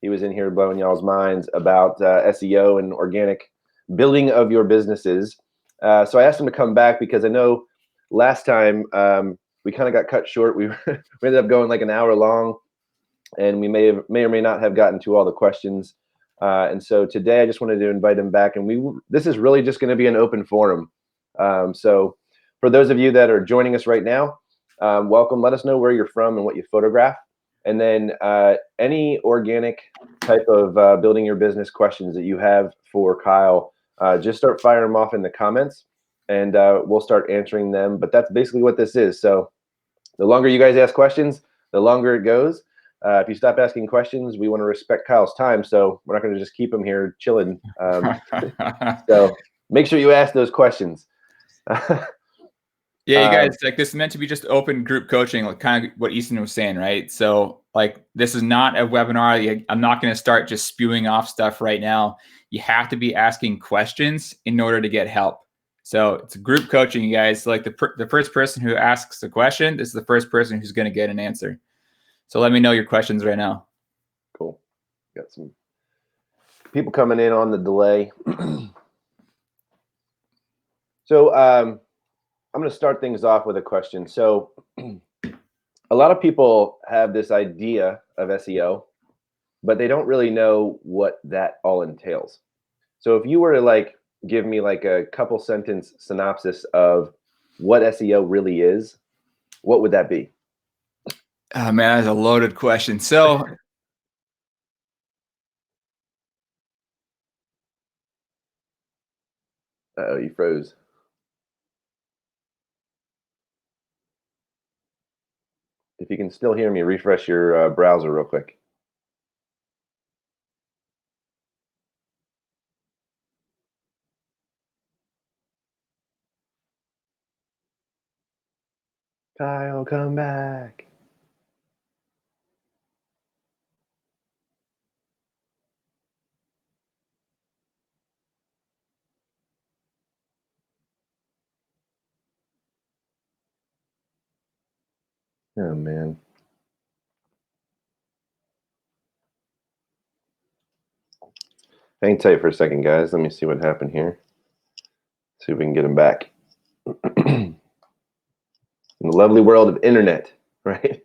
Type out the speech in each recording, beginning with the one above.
He was in here blowing y'all's minds about SEO and organic building of your businesses. So I asked him to come back because I know last time we kind of got cut short. We ended up going like an hour long, and we may or may not have gotten to all the questions. And so today I just wanted to invite him back, and this is really just going to be an open forum. So for those of you that are joining us right now, welcome. Let us know where you're from and what you photograph. And then any organic type of building your business questions that you have for Kyle, just start firing them off in the comments, and we'll start answering them. But that's basically what this is. So the longer you guys ask questions, the longer it goes. If you stop asking questions, we want to respect Kyle's time, so we're not going to just keep him here chilling. So make sure you ask those questions. Yeah, you guys, like, this is meant to be just open group coaching, like kind of what Easton was saying, right? So like, this is not a webinar. I'm not going to start just spewing off stuff right now. You have to be asking questions in order to get help. So it's group coaching, you guys. Like the first person who asks a question, this is the first person who's going to get an answer. So let me know your questions right now. Cool. Got some people coming in on the delay. So I'm going to start things off with a question. So a lot of people have this idea of SEO, but they don't really know what that all entails. So if you were to like give me like a couple sentence synopsis of what SEO really is, what would that be? Oh man, that's a loaded question. So You froze. If you can still hear me, refresh your browser real quick. Kyle, come back. Oh, man. Hang tight for a second, guys. Let me see what happened here. See if we can get him back. In the lovely world of internet, right?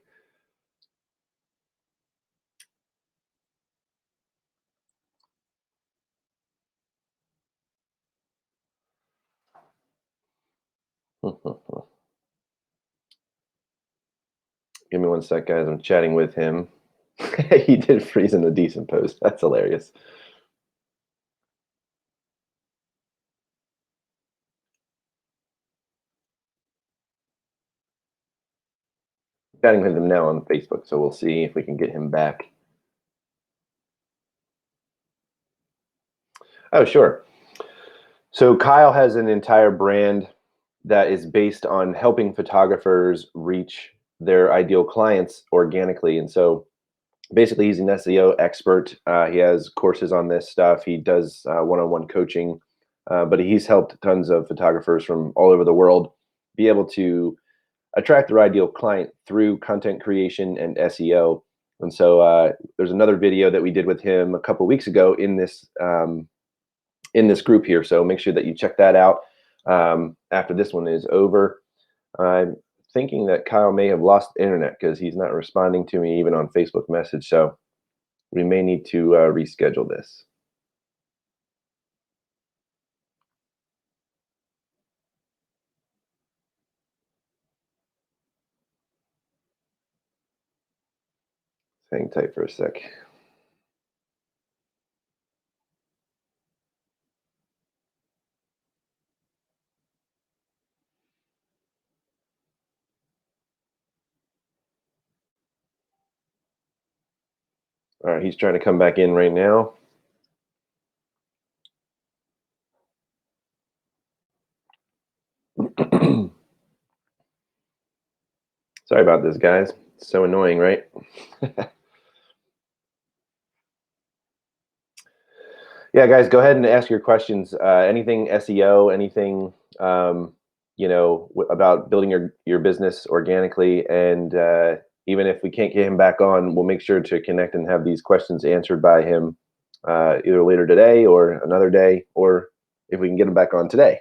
Give me one sec, guys. I'm chatting with him. He did freeze in a decent post. That's hilarious. Chatting with him now on Facebook, so we'll see if we can get him back. Oh, sure. So Kyle has an entire brand that is based on helping photographers reach their ideal clients organically. And so basically, he's an SEO expert. He has courses on this stuff. He does one-on-one coaching, but he's helped tons of photographers from all over the world be able to attract their ideal client through content creation and SEO. And so there's another video that we did with him a couple weeks ago in this group here. So make sure that you check that out after this one is over. I'm thinking that Kyle may have lost internet because he's not responding to me even on Facebook message. So we may need to reschedule this. Hang tight for a sec. All right, he's trying to come back in right now. Sorry about this, guys. It's so annoying, right? Yeah, guys, go ahead and ask your questions. Anything SEO, anything about building your business organically, and even if we can't get him back on, we'll make sure to connect and have these questions answered by him either later today or another day, or if we can get him back on today.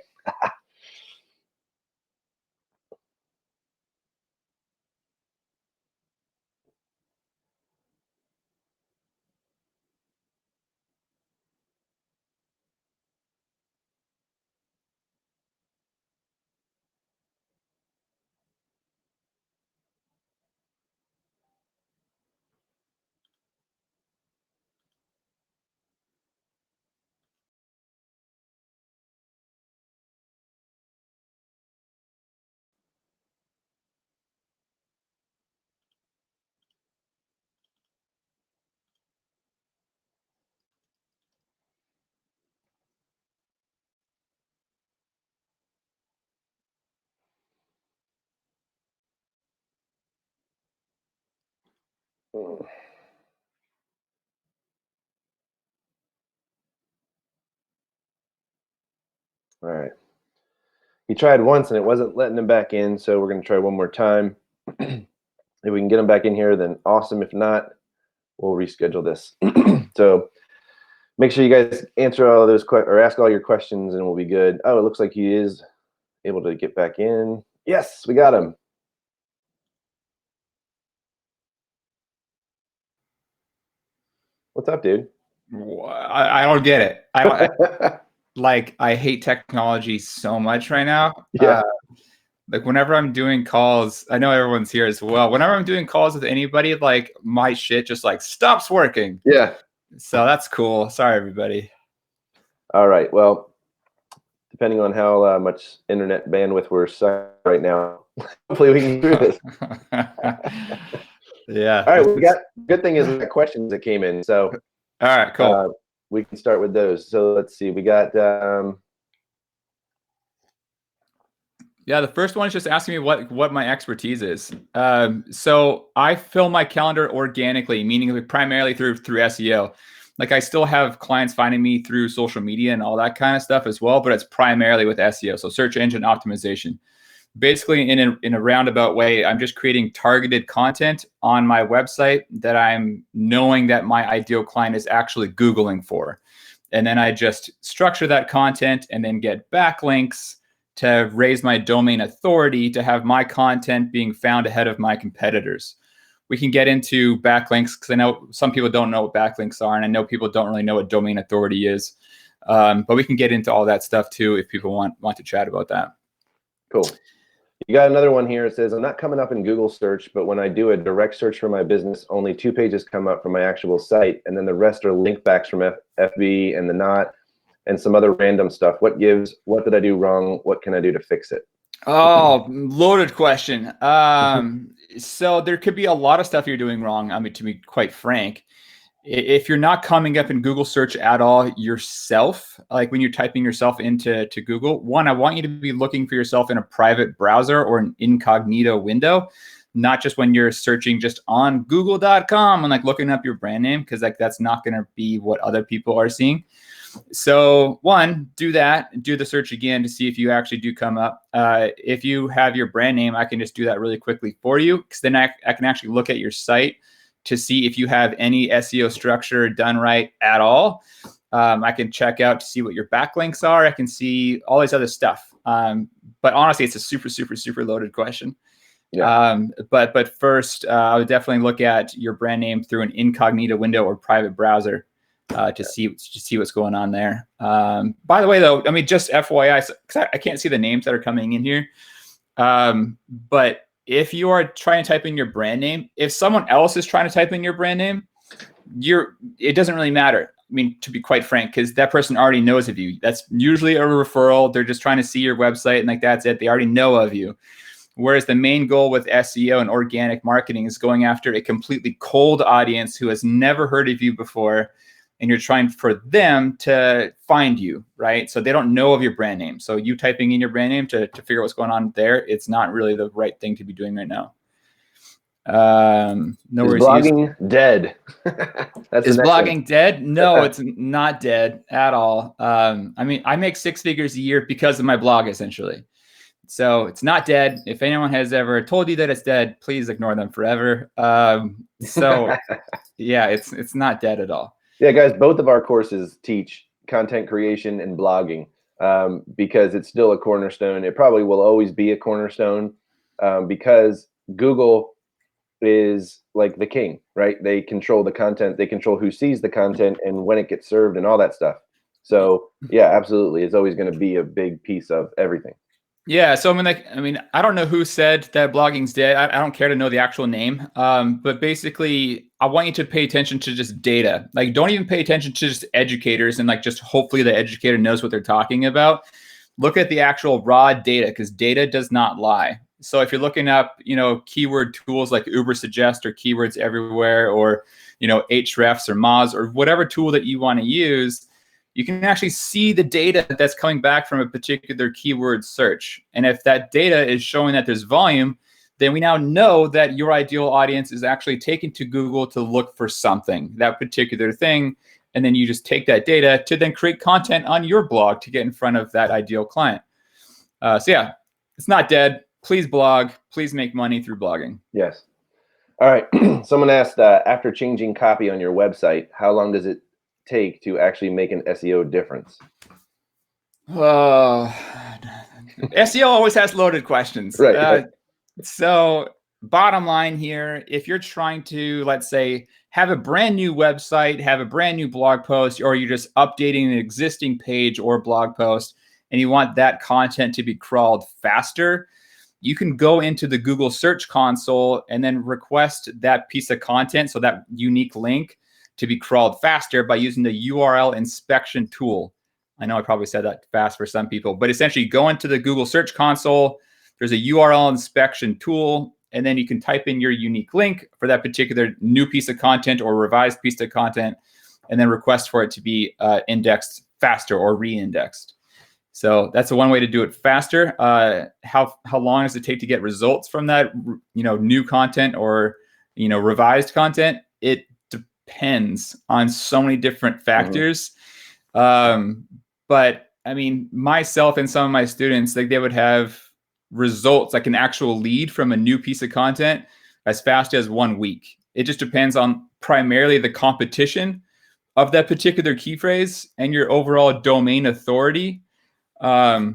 All right. He tried once and it wasn't letting him back in, so we're going to try one more time. If we can get him back in here, then awesome. If not, we'll reschedule this. So make sure you guys answer all of those or ask all your questions, and we'll be good. Oh, it looks like he is able to get back in. Yes, we got him. What's up, dude? I don't get it. I hate technology so much right now. Yeah. Like whenever I'm doing calls, I know everyone's here as well. Whenever I'm doing calls with anybody, like my shit just like stops working. Yeah. So that's cool. Sorry, everybody. All right. Well, depending on how much internet bandwidth we're sucking right now, hopefully we can do this. Yeah. All right. Good thing is we got questions that came in. So all right, cool. We can start with those. So let's see. We got yeah, the first one is just asking me what my expertise is. So I fill my calendar organically, meaning primarily through SEO. Like I still have clients finding me through social media and all that kind of stuff as well, but it's primarily with SEO, so search engine optimization. Basically, in a roundabout way, I'm just creating targeted content on my website that I'm knowing that my ideal client is actually Googling for. And then I just structure that content and then get backlinks to raise my domain authority to have my content being found ahead of my competitors. We can get into backlinks because I know some people don't know what backlinks are, and I know people don't really know what domain authority is. But we can get into all that stuff too if people want to chat about that. Cool. You got another one here. It says, I'm not coming up in Google search, but when I do a direct search for my business, only 2 pages come up from my actual site, and then the rest are link backs from FB and the not and some other random stuff. What gives? What did I do wrong? What can I do to fix it? Oh, loaded question. So there could be a lot of stuff you're doing wrong. I mean, to be quite frank, if you're not coming up in Google search at all yourself, like when you're typing yourself into Google, one, I want you to be looking for yourself in a private browser or an incognito window, not just when you're searching just on google.com and like looking up your brand name, because like that's not going to be what other people are seeing. So one, do that, do the search again to see if you actually do come up. If you have your brand name, I can just do that really quickly for you, because then I can actually look at your site to see if you have any SEO structure done right at all. I can check out to see what your backlinks are. I can see all this other stuff. But honestly, it's a super, super, super loaded question. Yeah. But first, I would definitely look at your brand name through an incognito window or private browser to see what's going on there. By the way, though, I mean, just FYI, because I can't see the names that are coming in here. But if you are trying to type in your brand name, if someone else is trying to type in your brand name, it doesn't really matter. I mean, to be quite frank, because that person already knows of you. That's usually a referral. They're just trying to see your website and like that's it. They already know of you. Whereas the main goal with SEO and organic marketing is going after a completely cold audience who has never heard of you before, and you're trying for them to find you, right? So they don't know of your brand name. So you typing in your brand name to figure out what's going on there, it's not really the right thing to be doing right now. No worries. Is blogging dead? Is blogging dead? No, it's not dead at all. I mean, I make 6 figures a year because of my blog, essentially. So it's not dead. If anyone has ever told you that it's dead, please ignore them forever. So yeah, it's not dead at all. Yeah, guys, both of our courses teach content creation and blogging because it's still a cornerstone. It probably will always be a cornerstone because Google is like the king, right? They control the content, they control who sees the content and when it gets served and all that stuff. So yeah, absolutely, it's always going to be a big piece of everything. Yeah, so I mean, I don't know who said that blogging's dead. I don't care to know the actual name. But basically, I want you to pay attention to just data. Like, don't even pay attention to just educators and like just hopefully the educator knows what they're talking about. Look at the actual raw data because data does not lie. So if you're looking up, keyword tools like Ubersuggest or Keywords Everywhere or, Ahrefs or Moz or whatever tool that you want to use, you can actually see the data that's coming back from a particular keyword search. And if that data is showing that there's volume, then we now know that your ideal audience is actually taken to Google to look for something, that particular thing. And then you just take that data to then create content on your blog to get in front of that ideal client. So yeah, it's not dead. Please blog. Please make money through blogging. Yes. All right. Someone asked, after changing copy on your website, how long does it take to actually make an SEO difference? SEO always has loaded questions. Right. So bottom line here, if you're trying to, let's say, have a brand new website, have a brand new blog post, or you're just updating an existing page or blog post, and you want that content to be crawled faster, you can go into the Google Search Console and then request that piece of content, so that unique link, to be crawled faster by using the URL inspection tool. I know I probably said that fast for some people, but essentially go into the Google Search Console, there's a URL inspection tool, and then you can type in your unique link for that particular new piece of content or revised piece of content, and then request for it to be indexed faster or re-indexed. So that's the one way to do it faster. How long does it take to get results from that, new content or, revised content? It depends on so many different factors. But I mean, myself and some of my students, like they would have results, like an actual lead from a new piece of content as fast as 1 week. It just depends on primarily the competition of that particular key phrase and your overall domain authority. But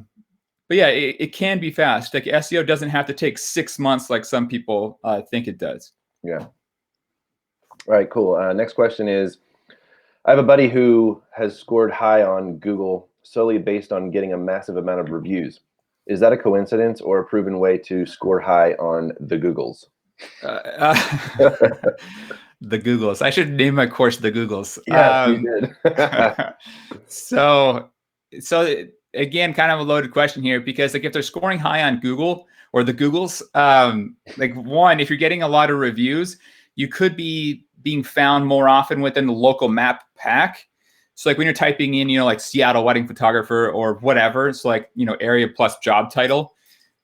yeah, it can be fast. Like SEO doesn't have to take 6 months like some people think it does. Yeah. All right, cool. Next question is, I have a buddy who has scored high on Google solely based on getting a massive amount of reviews. Is that a coincidence or a proven way to score high on the Googles? The Googles. I should name my course The Googles. Yeah, you did. So again, kind of a loaded question here, because like if they're scoring high on Google or the Googles, like one, if you're getting a lot of reviews, you could be being found more often within the local map pack. So like when you're typing in, like Seattle wedding photographer or whatever, it's like, area plus job title,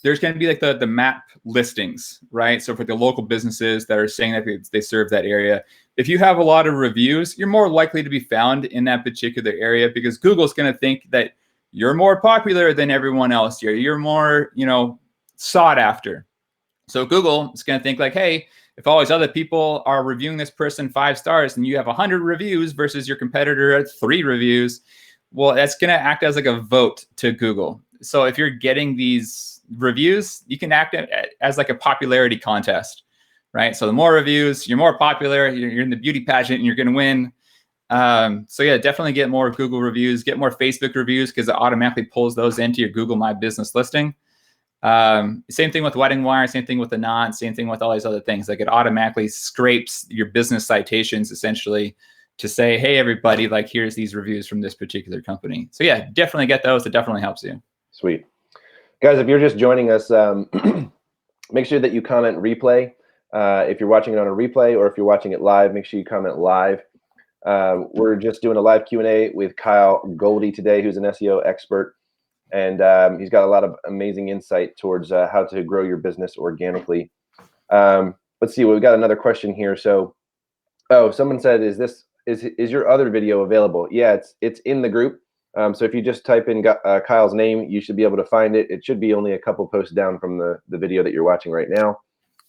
there's going to be like the map listings, right? So for the local businesses that are saying that they serve that area, if you have a lot of reviews, you're more likely to be found in that particular area because Google's going to think that you're more popular than everyone else here. You're more, sought after. So Google is going to think like, hey, if all these other people are reviewing this person 5 stars and you have 100 reviews versus your competitor at 3 reviews, well, that's going to act as like a vote to Google. So if you're getting these reviews, you can act as like a popularity contest, right? So the more reviews, you're more popular, you're in the beauty pageant and you're going to win. So yeah, definitely get more Google reviews, get more Facebook reviews because it automatically pulls those into your Google My Business listing. Same thing with Wedding Wire, same thing with the Knot, same thing with all these other things. Like it automatically scrapes your business citations essentially to say, hey, everybody, like here's these reviews from this particular company. So yeah, definitely get those. It definitely helps you. Sweet. Guys, if you're just joining us, make sure that you comment replay. If you're watching it on a replay or if you're watching it live, make sure you comment live. We're just doing a live Q&A with Kyle Goldie today, who's an SEO expert. And he's got a lot of amazing insight towards how to grow your business organically. Let's see, we've got another question here. So, someone said, is your other video available? Yeah, it's in the group. So if you just type in Kyle's name, you should be able to find it. It should be only a couple posts down from the video that you're watching right now.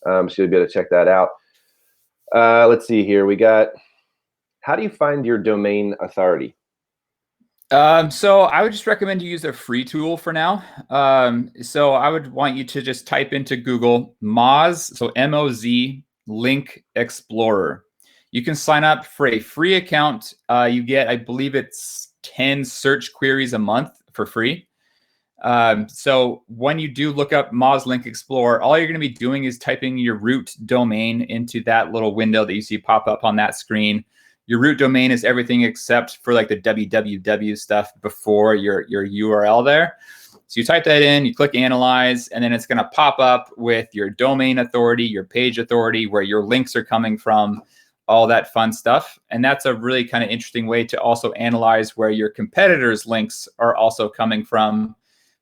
So you'll be able to check that out. Let's see here. We got, how do you find your domain authority? So I would just recommend you use a free tool for now. So I would want you to just type into Google Moz, so M-O-Z, Link Explorer. You can sign up for a free account. You get, I believe it's 10 search queries a month for free. So when you do look up Moz Link Explorer, all you're going to be doing is typing your root domain into that little window that you see pop up on that screen. Your root domain is everything except for like the www stuff before your URL there. So you type that in, you click analyze, and then it's going to pop up with your domain authority, your page authority, where your links are coming from, all that fun stuff. And that's a really kind of interesting way to also analyze where your competitors' links are also coming from,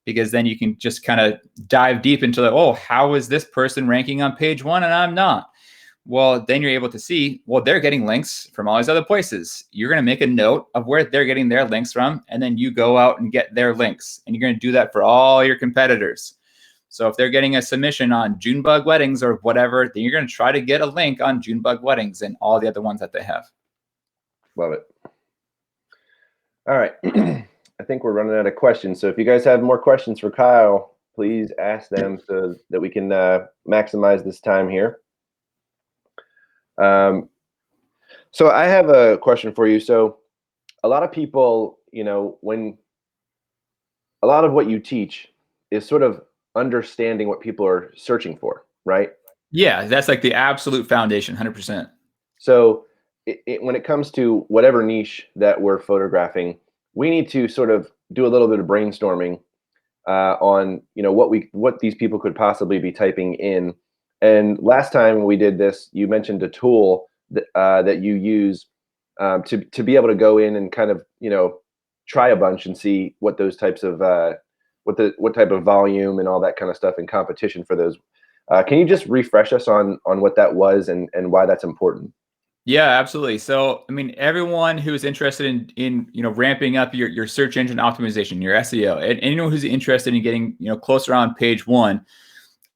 because then you can just kind of dive deep into the, oh, how is this person ranking on page 1 and I'm not? Well, then you're able to see, well, they're getting links from all these other places. You're going to make a note of where they're getting their links from, and then you go out and get their links. And you're going to do that for all your competitors. So if they're getting a submission on Junebug Weddings or whatever, then you're going to try to get a link on Junebug Weddings and all the other ones that they have. Love it. All right. I think we're running out of questions. So if you guys have more questions for Kyle, please ask them so that we can maximize this time here. So I have a question for you. So a lot of people, when a lot of what you teach is sort of understanding what people are searching for, right? Yeah, that's like the absolute foundation, 100%. So when it comes to whatever niche that we're photographing, we need to sort of do a little bit of brainstorming on what these people could possibly be typing in. And last time we did this, you mentioned a tool that you use to be able to go in and kind of try a bunch and see what those types of what type of volume and all that kind of stuff in competition for those. Can you just refresh us on what that was and why that's important? Yeah, absolutely. So, I mean, everyone who's interested in ramping up your search engine optimization, your SEO, and anyone who's interested in getting closer on page 1,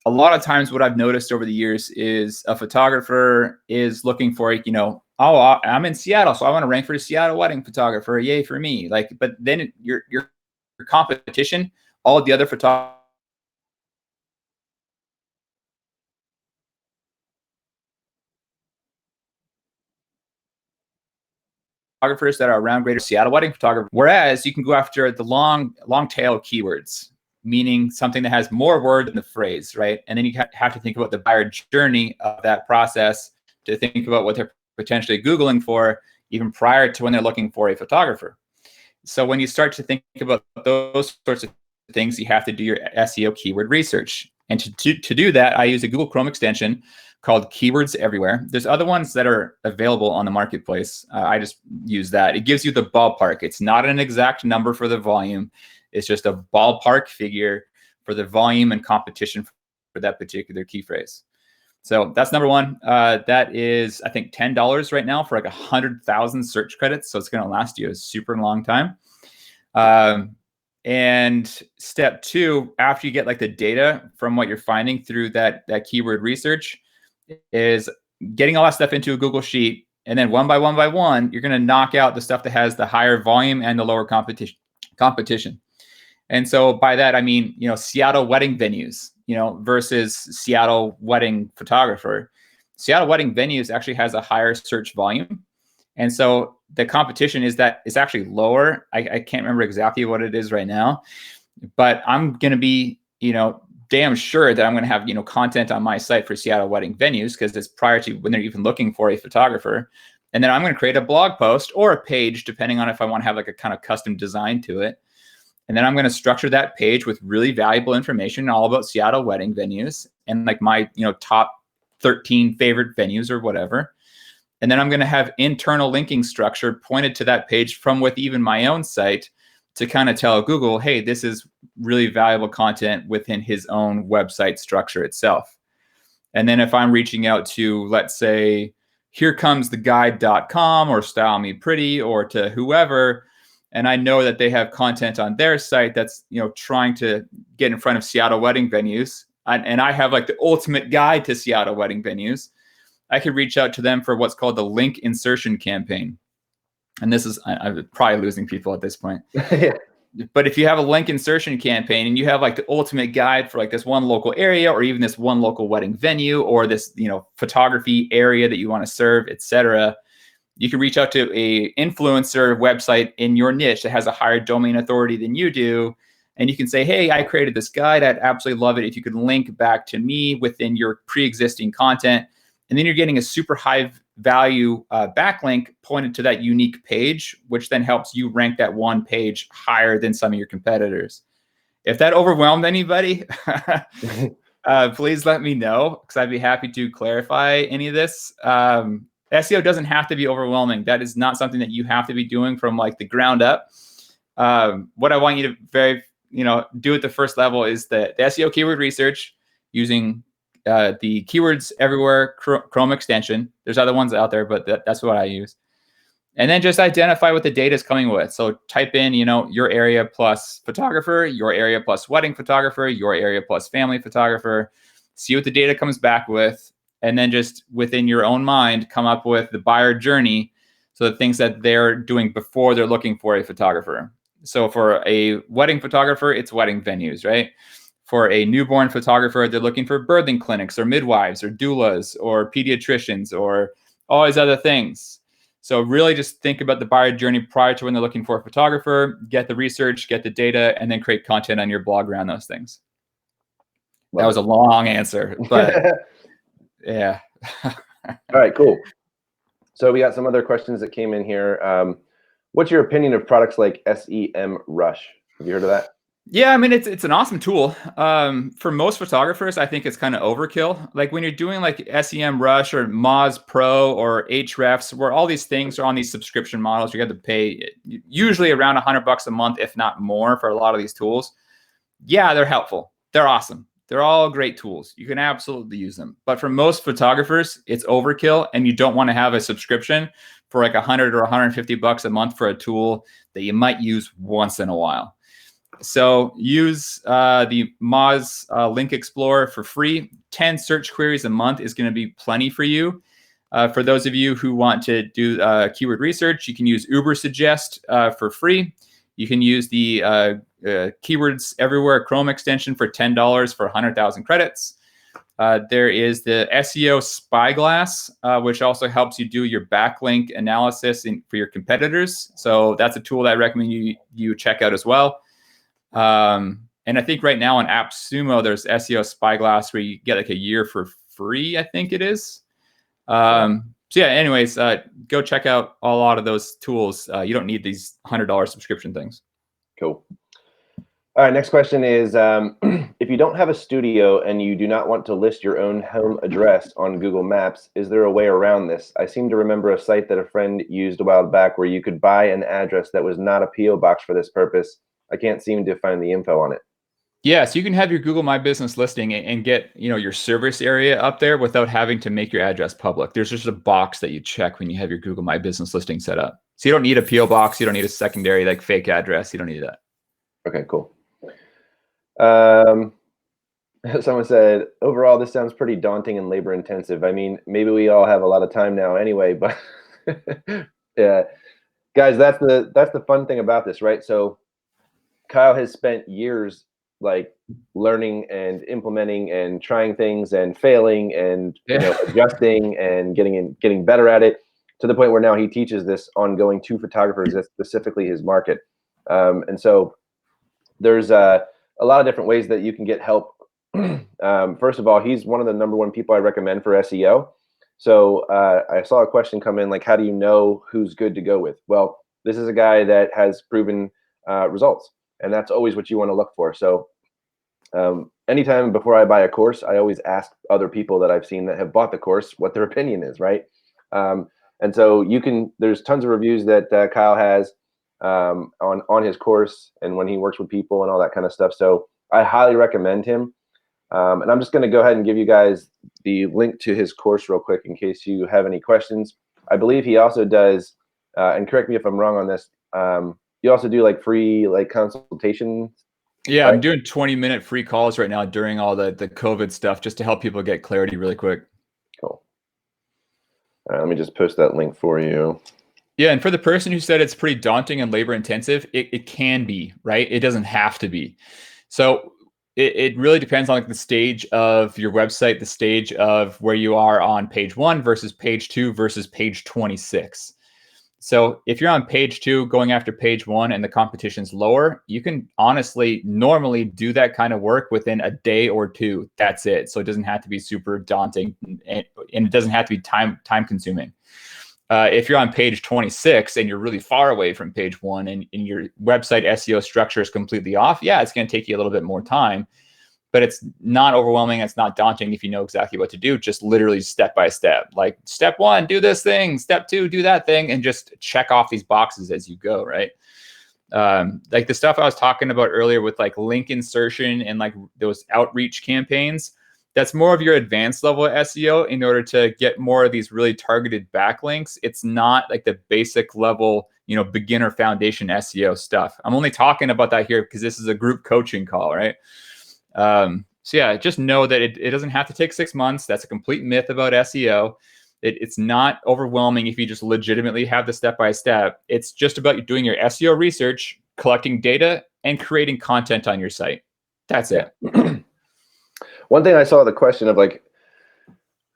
a lot of times what I've noticed over the years is a photographer is looking for oh, I'm in Seattle, so I want to rank for a Seattle wedding photographer. Yay for me! But then your competition, all the other photographers that are around greater Seattle wedding photography. Whereas you can go after the long tail keywords, meaning something that has more word than the phrase, right? And then you have to think about the buyer journey of that process to think about what they're potentially Googling for even prior to when they're looking for a photographer. So when you start to think about those sorts of things, you have to do your SEO keyword research. And to do that, I use a Google Chrome extension called Keywords Everywhere. There's other ones that are available on the marketplace. I just use that. It gives you the ballpark. It's not an exact number for the volume. It's just a ballpark figure for the volume and competition for that particular key phrase. So that's number one. That is, I think, $10 right now for like 100,000 search credits. So it's going to last you a super long time. And step 2, after you get like the data from what you're finding through that keyword research, is getting all that stuff into a Google Sheet. And then one by one, you're going to knock out the stuff that has the higher volume and the lower competition. And so by that, I mean, Seattle wedding venues, versus Seattle wedding photographer. Seattle wedding venues actually has a higher search volume. And so the competition is actually lower. I can't remember exactly what it is right now, but I'm going to be, damn sure that I'm going to have, content on my site for Seattle wedding venues, because it's prior to when they're even looking for a photographer. And then I'm going to create a blog post or a page, depending on if I want to have like a kind of custom design to it. And then I'm going to structure that page with really valuable information all about Seattle wedding venues and like my, top 13 favorite venues or whatever. And then I'm going to have internal linking structure pointed to that page from with even my own site to kind of tell Google, hey, this is really valuable content within his own website structure itself. And then if I'm reaching out to, let's say, herecometheguide.com or Style Me Pretty or to whoever, and I know that they have content on their site that's, you know, trying to get in front of Seattle wedding venues, and I have like the ultimate guide to Seattle wedding venues, I could reach out to them for what's called the link insertion campaign. And this is, I'm probably losing people at this point. Yeah. But if you have a link insertion campaign and you have like the ultimate guide for like this one local area, or even this one local wedding venue, or this, you know, photography area that you want to serve, etc., you can reach out to a influencer website in your niche that has a higher domain authority than you do. And you can say, hey, I created this guide. I'd absolutely love it if you could link back to me within your pre-existing content. And then you're getting a super high value backlink pointed to that unique page, which then helps you rank that one page higher than some of your competitors. If that overwhelmed anybody, please let me know, because I'd be happy to clarify any of this. SEO doesn't have to be overwhelming. That is not something that you have to be doing from like the ground up. What I want you to do at the first level is the SEO keyword research using the Keywords Everywhere Chrome extension. There's other ones out there, but that's what I use. And then just identify what the data is coming with. So type in, you know, your area plus photographer, your area plus wedding photographer, your area plus family photographer. See what the data comes back with. And then just within your own mind, come up with the buyer journey. So the things that they're doing before they're looking for a photographer. So for a wedding photographer, it's wedding venues, right? For a newborn photographer, they're looking for birthing clinics or midwives or doulas or pediatricians or all these other things. So really just think about the buyer journey prior to when they're looking for a photographer, get the research, get the data, and then create content on your blog around those things. That was a long answer, but yeah. All right, cool. So we got some other questions that came in here. What's your opinion of products like SEMrush? Have you heard of that? Yeah, I mean, it's an awesome tool. For most photographers, I think it's kind of overkill. Like when you're doing like SEMrush or Moz Pro or Ahrefs, where all these things are on these subscription models, you have to pay usually around $100 a month, if not more, for a lot of these tools. Yeah, they're helpful. They're awesome. They're all great tools. You can absolutely use them. But for most photographers, it's overkill, and you don't want to have a subscription for like $100 or $150 a month for a tool that you might use once in a while. So use the Moz Link Explorer for free. 10 search queries a month is going to be plenty for you. For those of you who want to do keyword research, you can use Ubersuggest for free. You can use the Keywords Everywhere Chrome extension for $10 for 100,000 credits. There is the SEO Spyglass, which also helps you do your backlink analysis for your competitors. So that's a tool that I recommend you check out as well. And I think right now on AppSumo, there's SEO Spyglass where you get like a year for free, I think it is. So yeah, anyways, go check out a lot of those tools. You don't need these $100 subscription things. Cool. All right, next question is, if you don't have a studio and you do not want to list your own home address on Google Maps, is there a way around this? I seem to remember a site that a friend used a while back where you could buy an address that was not a PO box for this purpose. I can't seem to find the info on it. Yeah, so you can have your Google My Business listing and get, you know, your service area up there without having to make your address public. There's just a box that you check when you have your Google My Business listing set up. So you don't need a PO box. You don't need a secondary like fake address. You don't need that. Okay, cool. Someone said, overall, this sounds pretty daunting and labor intensive. I mean, maybe we all have a lot of time now anyway, but yeah, guys, that's the fun thing about this, right? So Kyle has spent years like learning and implementing and trying things and failing and adjusting and getting better at it, to the point where now he teaches this ongoing to photographers. That's specifically his market. And so there's a lot of different ways that you can get help. First of all, he's one of the #1 people I recommend for SEO. So I saw a question come in, like, how do you know who's good to go with? Well, this is a guy that has proven results, and that's always what you want to look for. So anytime before I buy a course, I always ask other people that I've seen that have bought the course what their opinion is, right? And so there's tons of reviews that Kyle has on his course and when he works with people and all that kind of stuff. So I highly recommend him. And I'm just going to go ahead and give you guys the link to his course real quick in case you have any questions. I believe he also does, and correct me if I'm wrong on this, you also do like free like consultation? Yeah, Right? I'm doing 20-minute free calls right now during all the COVID stuff just to help people get clarity really quick. Cool. All right, let me just post that link for you. Yeah, and for the person who said it's pretty daunting and labor intensive, it can be, right? It doesn't have to be. So it really depends on like the stage of your website, the stage of where you are on page 1 versus page 2 versus page 26. So if you're on page 2 going after page 1 and the competition's lower, you can honestly normally do that kind of work within a day or 2. That's it. So it doesn't have to be super daunting, and it doesn't have to be time consuming. If you're on page 26 and you're really far away from page 1 and your website SEO structure is completely off, yeah, it's going to take you a little bit more time, but it's not overwhelming. It's not daunting if you know exactly what to do, just literally step by step. Like step 1, do this thing. Step 2, do that thing, and just check off these boxes as you go, right? Like the stuff I was talking about earlier with like link insertion and like those outreach campaigns, that's more of your advanced level of SEO in order to get more of these really targeted backlinks. It's not like the basic level, beginner foundation SEO stuff. I'm only talking about that here because this is a group coaching call, right? So yeah, just know that it doesn't have to take 6 months. That's a complete myth about SEO. It's not overwhelming if you just legitimately have the step-by-step. It's just about doing your SEO research, collecting data, and creating content on your site. That's it. One thing I saw the question of like,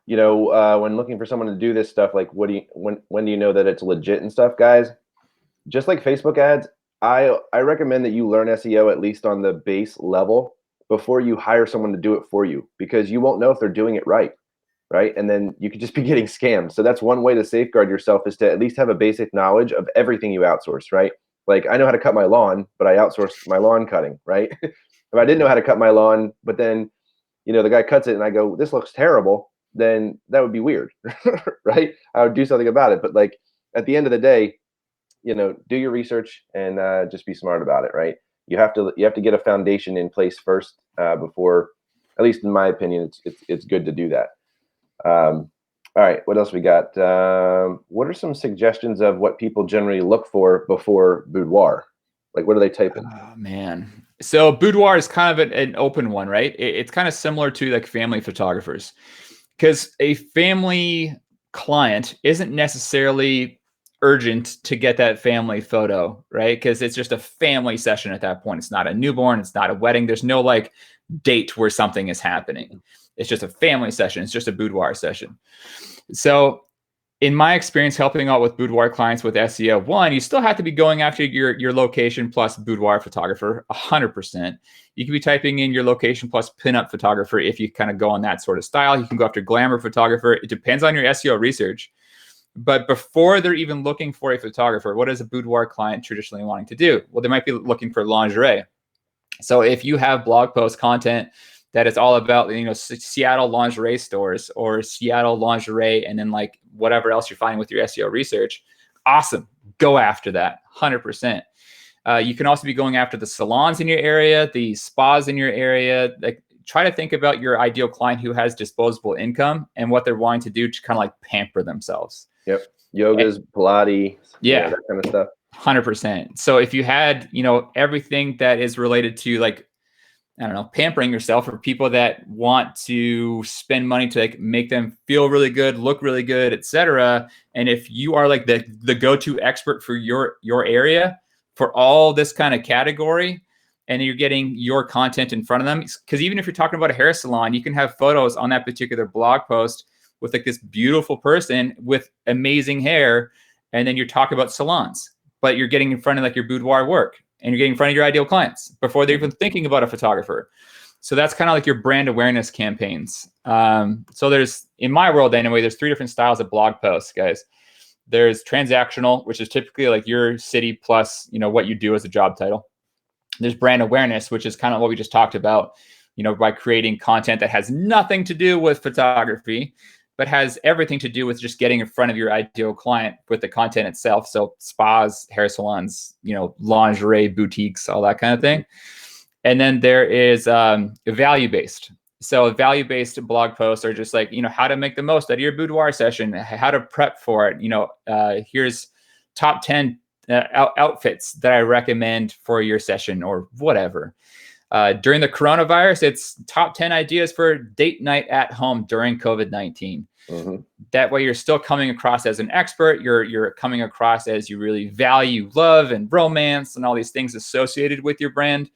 when looking for someone to do this stuff, like when do you know that it's legit and stuff, guys? Just like Facebook ads, I recommend that you learn SEO at least on the base level before you hire someone to do it for you, because you won't know if they're doing it right. And then you could just be getting scammed. So that's one way to safeguard yourself, is to at least have a basic knowledge of everything you outsource, right? Like I know how to cut my lawn, but I outsourced my lawn cutting, right? If I didn't know how to cut my lawn, but then, the guy cuts it and I go, this looks terrible, then that would be weird, right? I would do something about it. But like at the end of the day, do your research and just be smart about it, right? You have to get a foundation in place first before, at least in my opinion, it's good to do that. All right, what else we got? What are some suggestions of what people generally look for before boudoir? Like, what are they typing? Oh, man. So boudoir is kind of an open one, right? It's kind of similar to like family photographers, because a family client isn't necessarily urgent to get that family photo, right? Because it's just a family session at that point. It's not a newborn. It's not a wedding. There's no like date where something is happening. It's just a family session. It's just a boudoir session. So in my experience helping out with boudoir clients with SEO, one, you still have to be going after your location plus boudoir photographer, 100%. You can be typing in your location plus pinup photographer if you kind of go on that sort of style. You can go after glamour photographer. It depends on your SEO research. But before they're even looking for a photographer, what is a boudoir client traditionally wanting to do? Well, they might be looking for lingerie. So if you have blog post content that is all about, Seattle lingerie stores or Seattle lingerie, and then like whatever else you're finding with your SEO research, awesome. Go after that, 100%. You can also be going after the salons in your area, the spas in your area. Like, try to think about your ideal client who has disposable income and what they're wanting to do to kind of like pamper themselves. Yep. Yogas, Pilates, Yeah. that kind of stuff. 100%. So if you had, everything that is related to like, I don't know, pampering yourself, for people that want to spend money to like make them feel really good, look really good, etc. And if you are like the go-to expert for your area for all this kind of category, and you're getting your content in front of them, because even if you're talking about a hair salon, you can have photos on that particular blog post with like this beautiful person with amazing hair, and then you're talking about salons, but you're getting in front of like your boudoir work, and you're getting in front of your ideal clients before they're even thinking about a photographer. So that's kind of like your brand awareness campaigns. So there's, in my world anyway, there's 3 different styles of blog posts, guys. There's transactional, which is typically like your city plus, what you do as a job title. There's brand awareness, which is kind of what we just talked about, by creating content that has nothing to do with photography, but has everything to do with just getting in front of your ideal client with the content itself. So spas, hair salons, lingerie, boutiques, all that kind of thing. And then there is value-based. So value-based blog posts are just like, how to make the most out of your boudoir session, how to prep for it. Here's top 10 outfits that I recommend for your session or whatever. During the coronavirus, it's top 10 ideas for date night at home during COVID-19. Mm-hmm. That way you're still coming across as an expert. You're coming across as you really value love and romance and all these things associated with your brand.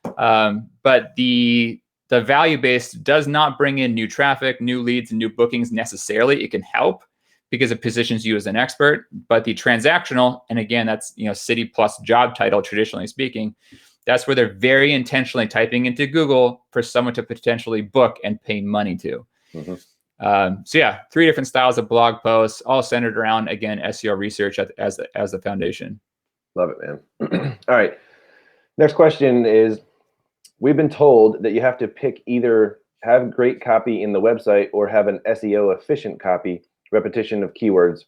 But the value-based does not bring in new traffic, new leads, and new bookings necessarily. It can help because it positions you as an expert. But the transactional, and again, that's city plus job title, traditionally speaking, that's where they're very intentionally typing into Google for someone to potentially book and pay money to. Mm-hmm. So yeah, 3 different styles of blog posts, all centered around, again, SEO research as the foundation. Love it, man. All right. Next question is, we've been told that you have to pick either have great copy in the website or have an SEO efficient copy, repetition of keywords,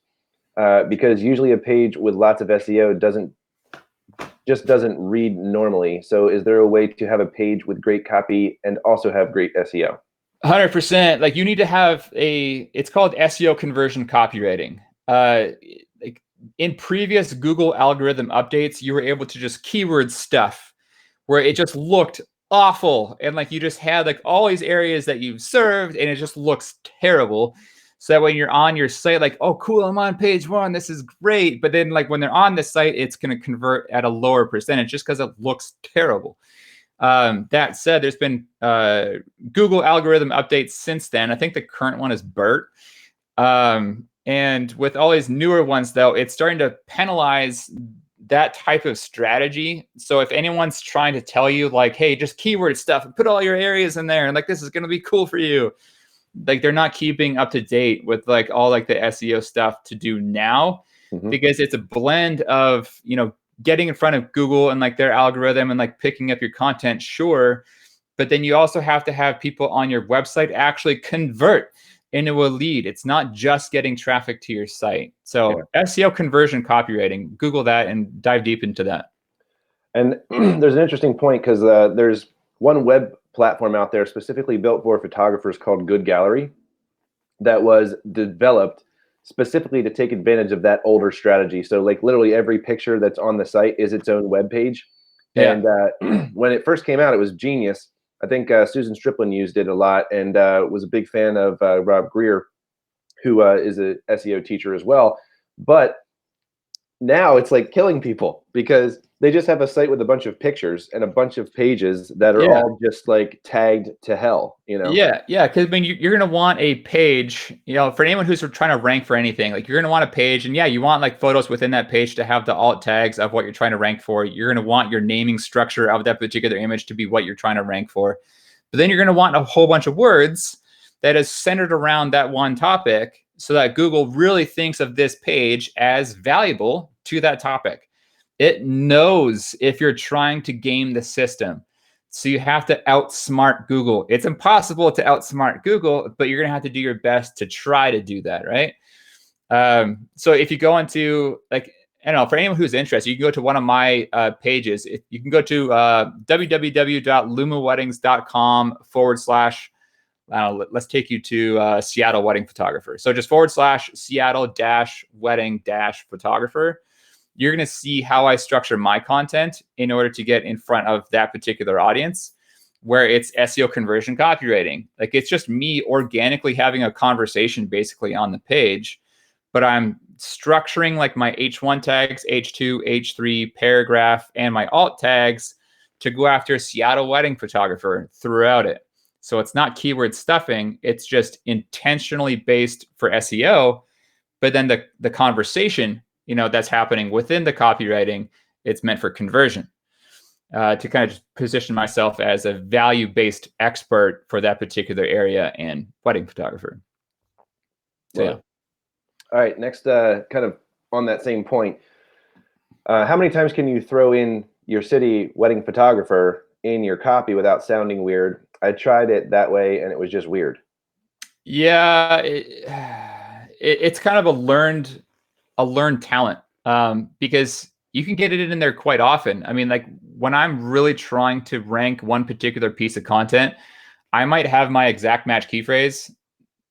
because usually a page with lots of SEO doesn't read normally. So is there a way to have a page with great copy and also have great SEO? 100%. Like, you need to have it's called SEO conversion copywriting. Like in previous Google algorithm updates, you were able to just keyword stuff where it just looked awful. And like, you just had like all these areas that you've served and it just looks terrible. So that when you're on your site, like, oh, cool, I'm on page 1. This is great. But then like when they're on the site, it's going to convert at a lower percentage just because it looks terrible. That said, there's been Google algorithm updates since then. I think the current one is BERT. And with all these newer ones, though, it's starting to penalize that type of strategy. So if anyone's trying to tell you like, hey, just keyword stuff and put all your areas in there and like this is going to be cool for you, like they're not keeping up to date with like all like the SEO stuff to do now, because it's a blend of, getting in front of Google and like their algorithm and like picking up your content, sure. But then you also have to have people on your website actually convert into a lead. It's not just getting traffic to your site. So SEO conversion copywriting, Google that and dive deep into that. And there's an interesting point because there's one web platform out there specifically built for photographers called Good Gallery that was developed specifically to take advantage of that older strategy. So like literally every picture that's on the site is its own web page. Yeah. And when it first came out, it was genius. I think Susan Striplin used it a lot and was a big fan of Rob Greer, who is a SEO teacher as well. But now it's like killing people because they just have a site with a bunch of pictures and a bunch of pages that are all just like tagged to hell, Yeah. Because I mean, you're going to want a page, for anyone who's trying to rank for anything, like you're going to want a page, and you want like photos within that page to have the alt tags of what you're trying to rank for. You're going to want your naming structure of that particular image to be what you're trying to rank for. But then you're going to want a whole bunch of words that is centered around that one topic so that Google really thinks of this page as valuable to that topic. It knows if you're trying to game the system. So you have to outsmart Google. It's impossible to outsmart Google, but you're going to have to do your best to try to do that, right? So if you go into, like, I don't know, for anyone who's interested, you can go to one of my pages. You can go to www.lumaweddings.com / let's take you to Seattle wedding photographer. So just / Seattle wedding photographer. You're going to see how I structure my content in order to get in front of that particular audience, where it's SEO conversion copywriting. Like, it's just me organically having a conversation basically on the page, but I'm structuring like my H1 tags, H2, H3, paragraph, and my alt tags to go after Seattle wedding photographer throughout it. So it's not keyword stuffing. It's just intentionally based for SEO. But then the conversation, that's happening within the copywriting, it's meant for conversion, to kind of just position myself as a value-based expert for that particular area and wedding photographer. So, yeah. All right. Next, kind of on that same point, how many times can you throw in your city wedding photographer in your copy without sounding weird? I tried it that way and it was just weird. Yeah, it's kind of a learned talent, because you can get it in there quite often. I mean, like when I'm really trying to rank one particular piece of content, I might have my exact match key phrase,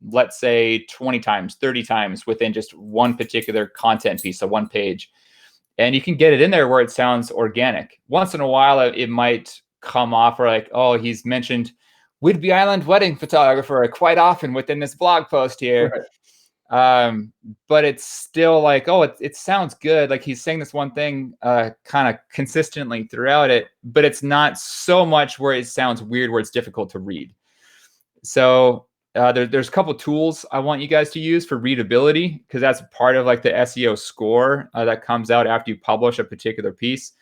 let's say 20 times, 30 times within just one particular content piece, so one page. And you can get it in there where it sounds organic. Once in a while, it might come off or like, oh, he's mentioned Whidbey Island wedding photographer quite often within this blog post here. Right. But it's still like, oh, it sounds good. Like he's saying this one thing kind of consistently throughout it, but it's not so much where it sounds weird, where it's difficult to read. So there's a couple tools I want you guys to use for readability, because that's part of like the SEO score that comes out after you publish a particular piece.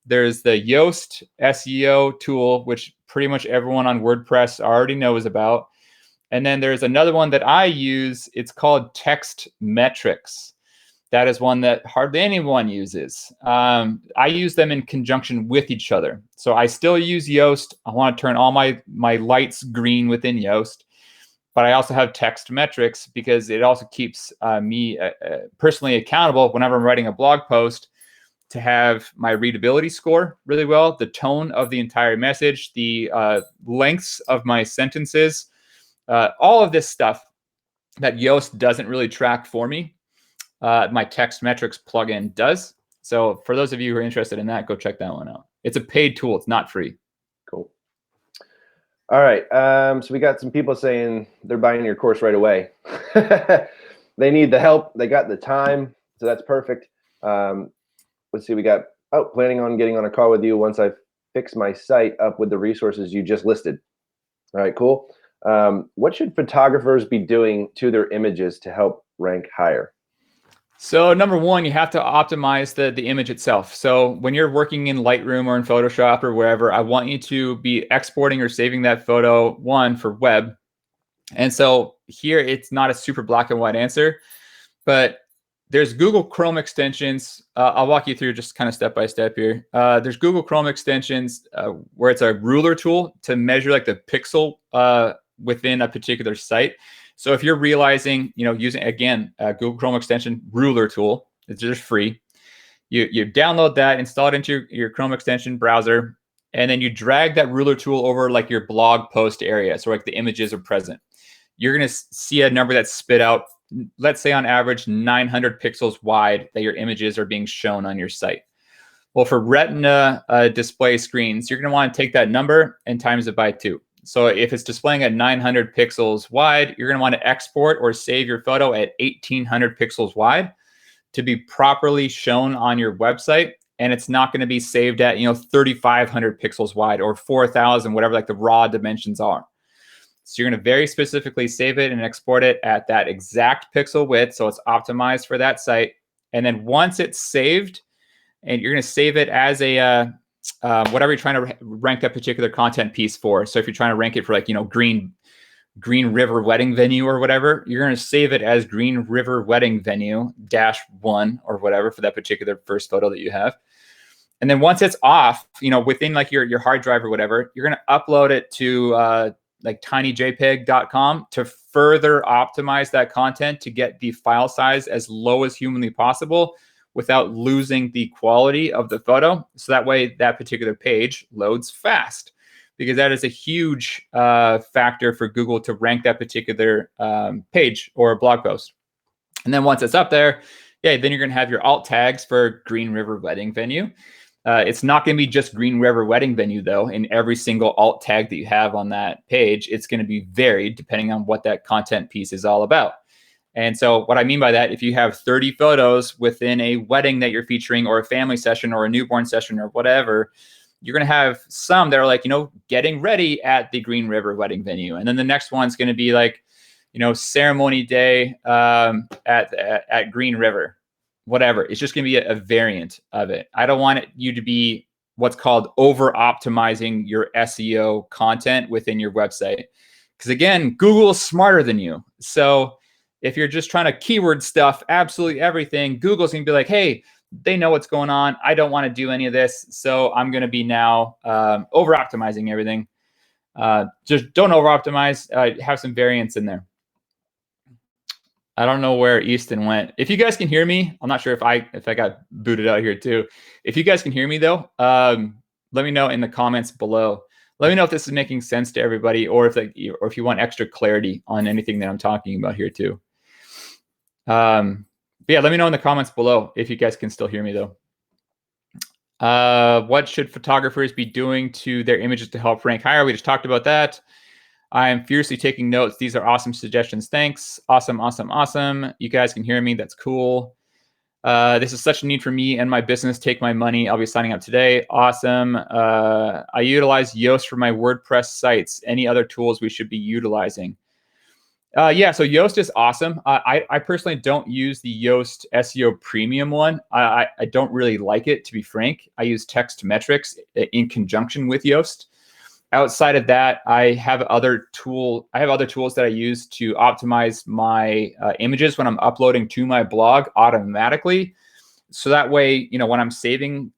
There's the Yoast SEO tool, which pretty much everyone on WordPress already knows about. And then there's another one that I use. It's called Text Metrics. That is one that hardly anyone uses. I use them in conjunction with each other. So I still use Yoast. I want to turn all my lights green within Yoast. But I also have Text Metrics because it also keeps me personally accountable whenever I'm writing a blog post to have my readability score really well, the tone of the entire message, the lengths of my sentences, all of this stuff that Yoast doesn't really track for me. My Text Metrics plugin does. So for those of you who are interested in that, go check that one out. It's a paid tool. It's not free. Cool. All right. So we got some people saying they're buying your course right away. They need the help. They got the time. So that's perfect. Let's see. We got, planning on getting on a call with you once I fix my site up with the resources you just listed. All right, cool. What should photographers be doing to their images to help rank higher? So number one, you have to optimize the image itself. So when you're working in Lightroom or in Photoshop or wherever, I want you to be exporting or saving that photo, one, for web. And so here, it's not a super black and white answer, but there's Google Chrome extensions. I'll walk you through just kind of step by step here. There's Google Chrome extensions where it's a ruler tool to measure like the pixel within a particular site. So if you're realizing, using, again, Google Chrome extension ruler tool, it's just free. You download that, install it into your Chrome extension browser, and then you drag that ruler tool over like your blog post area. So like the images are present. You're going to see a number that's spit out, let's say on average 900 pixels wide, that your images are being shown on your site. Well, for Retina display screens, you're going to want to take that number and times it by 2. So if it's displaying at 900 pixels wide, you're going to want to export or save your photo at 1800 pixels wide to be properly shown on your website. And it's not going to be saved at 3500 pixels wide or 4000, whatever like the raw dimensions are. So you're going to very specifically save it and export it at that exact pixel width, so it's optimized for that site. And then once it's saved, and you're going to save it as a whatever you're trying to rank that particular content piece for. So if you're trying to rank it for like, Green River Wedding Venue or whatever, you're going to save it as Green River Wedding Venue -1 or whatever for that particular first photo that you have. And then once it's off, within like your hard drive or whatever, you're going to upload it to like tinyjpeg.com to further optimize that content to get the file size as low as humanly possible without losing the quality of the photo. So that way that particular page loads fast, because that is a huge factor for Google to rank that particular page or blog post. And then once it's up there, then you're going to have your alt tags for Green River Wedding Venue. It's not going to be just Green River Wedding Venue, though. In every single alt tag that you have on that page, it's going to be varied depending on what that content piece is all about. And so what I mean by that, if you have 30 photos within a wedding that you're featuring, or a family session or a newborn session or whatever, you're going to have some that are like, getting ready at the Green River Wedding Venue. And then the next one's going to be like, ceremony day at Green River, whatever. It's just going to be a variant of it. I don't want you to be what's called over optimizing your SEO content within your website. Because again, Google's smarter than you. So if you're just trying to keyword stuff, absolutely everything, Google's going to be like, hey, they know what's going on. I don't want to do any of this. So I'm going to be now over optimizing everything. Just don't over optimize. Have some variance in there. I don't know where Easton went. If you guys can hear me, I'm not sure if I got booted out here too. If you guys can hear me though, let me know in the comments below. Let me know if this is making sense to everybody, or if you want extra clarity on anything that I'm talking about here too. But yeah, let me know in the comments below if you guys can still hear me though. What should photographers be doing to their images to help rank higher? We just talked about that. I am fiercely taking notes. These are awesome suggestions. Thanks. Awesome, awesome, awesome. You guys can hear me. That's cool. This is such a need for me and my business. Take my money. I'll be signing up today. Awesome. I utilize Yoast for my WordPress sites. Any other tools we should be utilizing? Yeah, so Yoast is awesome. I personally don't use the Yoast SEO Premium one. I don't really like it, to be frank. I use Text Metrics in conjunction with Yoast. Outside of that, I have other tools that I use to optimize my images when I'm uploading to my blog automatically. So that way, when I'm saving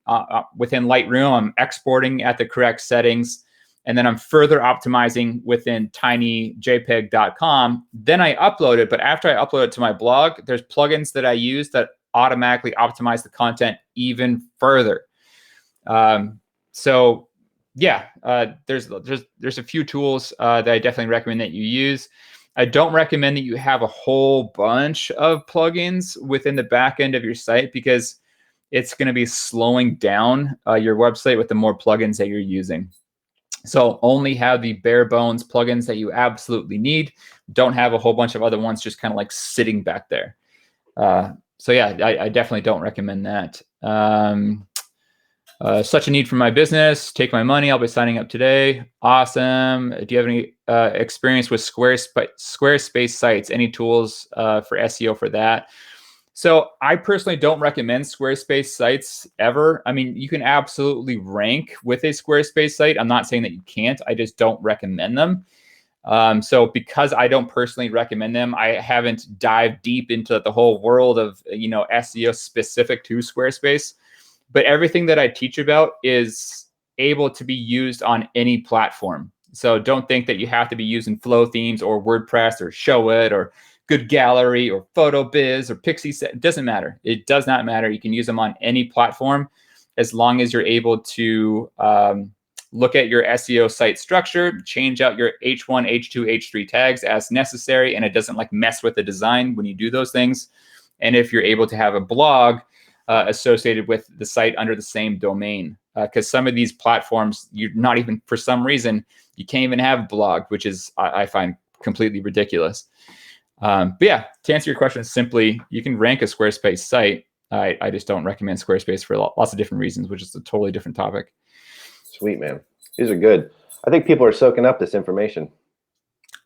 within Lightroom, I'm exporting at the correct settings, and then I'm further optimizing within tinyjpeg.com. Then I upload it. But after I upload it to my blog, there's plugins that I use that automatically optimize the content even further. So yeah, there's a few tools that I definitely recommend that you use. I don't recommend that you have a whole bunch of plugins within the back end of your site, because it's going to be slowing down your website with the more plugins that you're using. So only have the bare bones plugins that you absolutely need. Don't have a whole bunch of other ones just kind of like sitting back there. So yeah, I definitely don't recommend that. Such a need for my business. Take my money. I'll be signing up today. Awesome. Do you have any experience with Squarespace sites? Any tools for SEO for that? So I personally don't recommend Squarespace sites ever. I mean, you can absolutely rank with a Squarespace site. I'm not saying that you can't. I just don't recommend them. So because I don't personally recommend them, I haven't dived deep into the whole world of SEO specific to Squarespace. But everything that I teach about is able to be used on any platform. So don't think that you have to be using Flow Themes or WordPress or Showit or Good Gallery or PhotoBiz or Pixie. It doesn't matter. It does not matter. You can use them on any platform as long as you're able to look at your SEO site structure, change out your H1, H2, H3 tags as necessary, and it doesn't like mess with the design when you do those things. And if you're able to have a blog associated with the site under the same domain, because some of these platforms, you're not even, for some reason, you can't even have blog, which is, I find completely ridiculous. But yeah, to answer your question simply, you can rank a Squarespace site. I just don't recommend Squarespace for lots of different reasons, which is a totally different topic. Sweet, man. These are good. I think people are soaking up this information.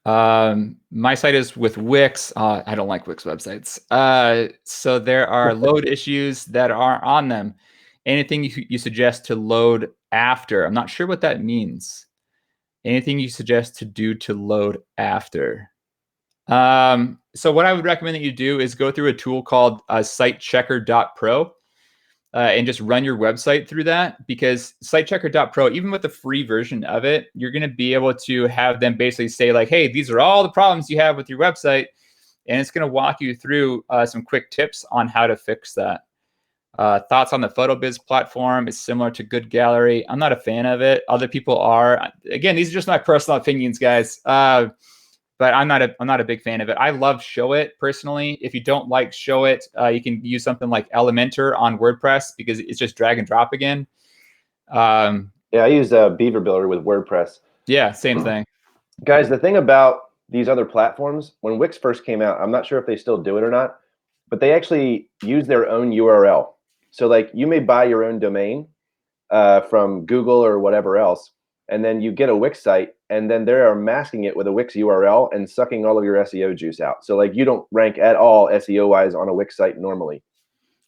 My site is with Wix. I don't like Wix websites. So there are load issues that are on them. Anything you suggest to load after? I'm not sure what that means. Anything you suggest to do to load after? So what I would recommend that you do is go through a tool called sitechecker.pro. And just run your website through that, because sitechecker.pro, even with the free version of it, you're going to be able to have them basically say like, hey, these are all the problems you have with your website. And it's going to walk you through some quick tips on how to fix that. Thoughts on the PhotoBiz platform is similar to Good Gallery. I'm not a fan of it. Other people are. Again, these are just my personal opinions, guys. But I'm not a big fan of it. I love Showit personally. If you don't like Showit, you can use something like Elementor on WordPress, because it's just drag and drop again. Yeah, I use Beaver Builder with WordPress. Yeah, same thing. Guys, the thing about these other platforms, when Wix first came out, I'm not sure if they still do it or not, but they actually use their own URL. So like you may buy your own domain from Google or whatever else, and then you get a Wix site, and then they are masking it with a Wix URL and sucking all of your SEO juice out. So like you don't rank at all SEO wise on a Wix site normally,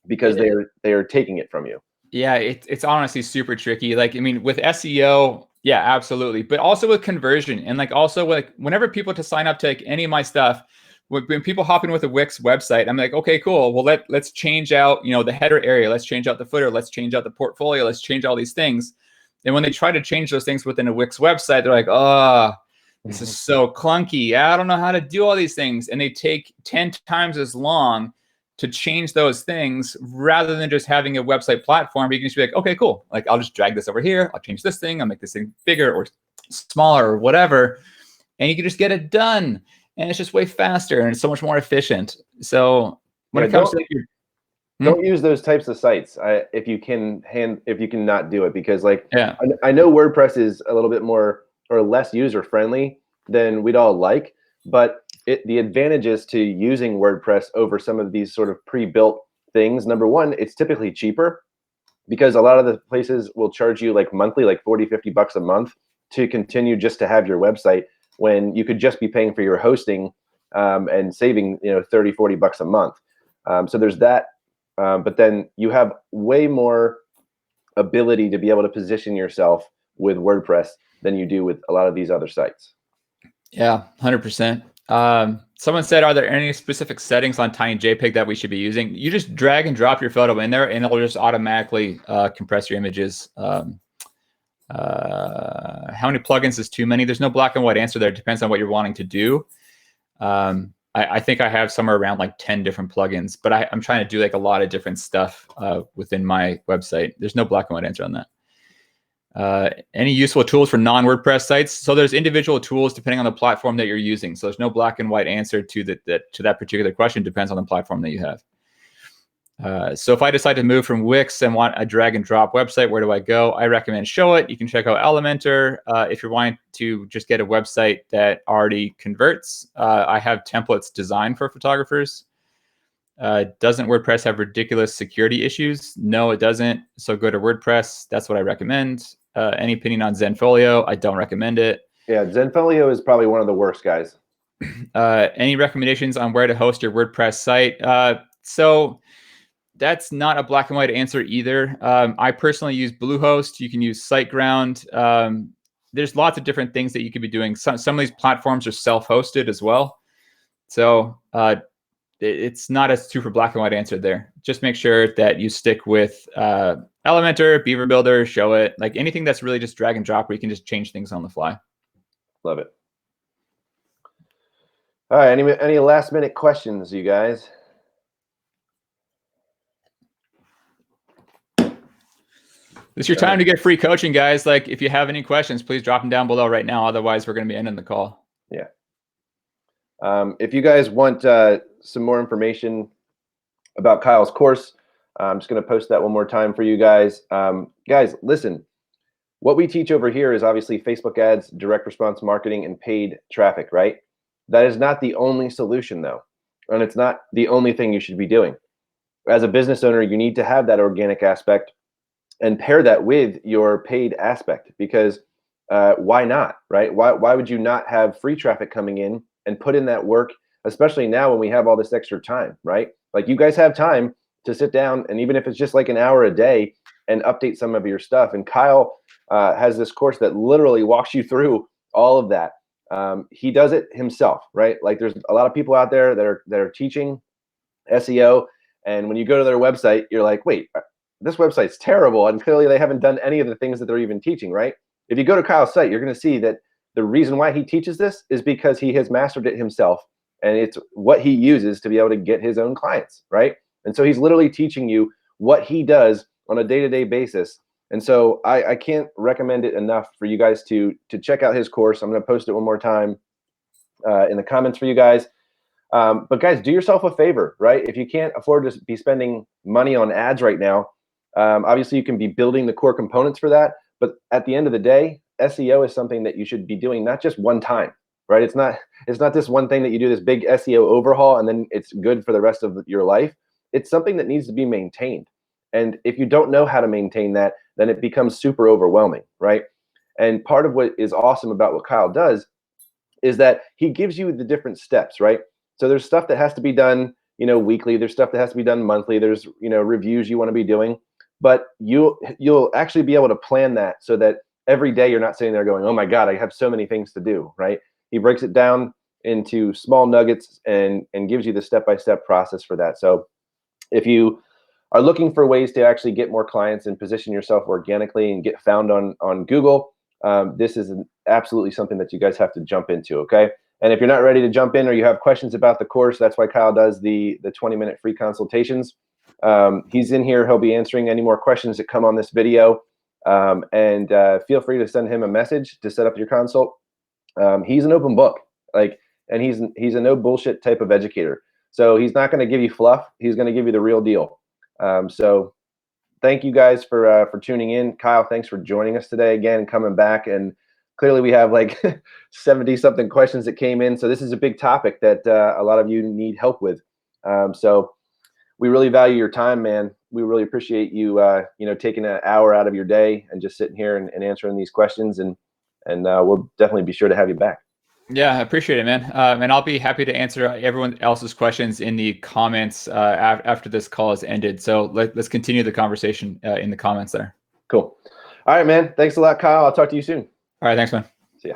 because they are taking it from you. Yeah, it's honestly super tricky. Like, I mean, with SEO, yeah, absolutely, but also with conversion, and like also like whenever people to sign up to like any of my stuff, when people hop in with a Wix website, I'm like, okay, cool. Well, let's change out, the header area. Let's change out the footer. Let's change out the portfolio. Let's change all these things. And when they try to change those things within a Wix website, they're like, oh, this is so clunky. I don't know how to do all these things. And they take 10 times as long to change those things, rather than just having a website platform. You can just be like, okay, cool. Like, I'll just drag this over here. I'll change this thing. I'll make this thing bigger or smaller or whatever. And you can just get it done. And it's just way faster and it's so much more efficient. So when it comes to don't use those types of sites if you can not do it, because like Yeah. I know WordPress is a little bit more or less user friendly than we'd all like, but the advantages to using WordPress over some of these sort of pre-built things, number one, it's typically cheaper, because a lot of the places will charge you like monthly, like 40-50 bucks a month to continue just to have your website, when you could just be paying for your hosting and saving 30-40 bucks a month. So there's that. But then you have way more ability to be able to position yourself with WordPress than you do with a lot of these other sites. Yeah, 100%. Someone said, are there any specific settings on Tiny JPEG that we should be using? You just drag and drop your photo in there, and it'll just automatically compress your images. How many plugins is too many? There's no black and white answer there. It depends on what you're wanting to do. I think I have somewhere around like 10 different plugins, but I'm trying to do like a lot of different stuff within my website. There's no black and white answer on that. Any useful tools for non-WordPress sites? So there's individual tools depending on the platform that you're using. So there's no black and white answer to that particular question. Depends on the platform that you have. So if I decide to move from Wix and want a drag and drop website, where do I go? I recommend Showit. You can check out Elementor. If you're wanting to just get a website that already converts, I have templates designed for photographers. Doesn't WordPress have ridiculous security issues? No, it doesn't. So go to WordPress. That's what I recommend. Any opinion on Zenfolio? I don't recommend it. Yeah, Zenfolio is probably one of the worst, guys. Any recommendations on where to host your WordPress site? So that's not a black and white answer either. I personally use Bluehost. You can use SiteGround. There's lots of different things that you could be doing. Some of these platforms are self-hosted as well. So it's not a super black and white answer there. Just make sure that you stick with Elementor, Beaver Builder, Showit, like anything that's really just drag and drop where you can just change things on the fly. Love it. All right, any last minute questions, you guys? This is your time to get free coaching, guys. Like, if you have any questions, please drop them down below right now. Otherwise, we're going to be ending the call. Yeah. If you guys want some more information about Kyle's course, I'm just going to post that one more time for you guys. Guys, listen, what we teach over here is obviously Facebook ads, direct response marketing, and paid traffic, right? That is not the only solution, though. And it's not the only thing you should be doing. As a business owner, you need to have that organic aspect and pair that with your paid aspect, because why not, right? Why would you not have free traffic coming in and put in that work, especially now when we have all this extra time, right? Like, you guys have time to sit down, and even if it's just like an hour a day, and update some of your stuff. And Kyle has this course that literally walks you through all of that. He does it himself, right? Like, there's a lot of people out there that are teaching SEO, and when you go to their website, you're like, wait, this website's terrible, and clearly they haven't done any of the things that they're even teaching, right? If you go to Kyle's site, you're going to see that the reason why he teaches this is because he has mastered it himself, and it's what he uses to be able to get his own clients, right? And so he's literally teaching you what he does on a day-to-day basis. And so I can't recommend it enough for you guys to check out his course. I'm going to post it one more time in the comments for you guys. But guys, do yourself a favor, right? If you can't afford to be spending money on ads right now, obviously you can be building the core components for that. But at the end of the day, SEO is something that you should be doing not just one time, right? It's not this one thing that you do this big SEO overhaul and then it's good for the rest of your life. It's something that needs to be maintained. And if you don't know how to maintain that, then it becomes super overwhelming, right? And part of what is awesome about what Kyle does is that he gives you the different steps, right? So there's stuff that has to be done, weekly. There's stuff that has to be done monthly. There's, reviews you want to be doing, but you'll actually be able to plan that so that every day you're not sitting there going, oh my God, I have so many things to do, right? He breaks it down into small nuggets and gives you the step-by-step process for that. So if you are looking for ways to actually get more clients and position yourself organically and get found on Google, this is absolutely something that you guys have to jump into, okay? And if you're not ready to jump in or you have questions about the course, that's why Kyle does the 20-minute free consultations. He's in here. He'll be answering any more questions that come on this video. And feel free to send him a message to set up your consult. He's an open book, and he's a no bullshit type of educator. So he's not going to give you fluff. He's going to give you the real deal. So thank you guys for tuning in. Kyle, thanks for joining us today again, coming back. And clearly we have like 70 something questions that came in. So this is a big topic that a lot of you need help with. So we really value your time, man. We really appreciate you, taking an hour out of your day and just sitting here and answering these questions. And we'll definitely be sure to have you back. Yeah, I appreciate it, man. And I'll be happy to answer everyone else's questions in the comments after this call is ended. So let's continue the conversation in the comments there. Cool. All right, man. Thanks a lot, Kyle. I'll talk to you soon. All right, thanks, man. See ya.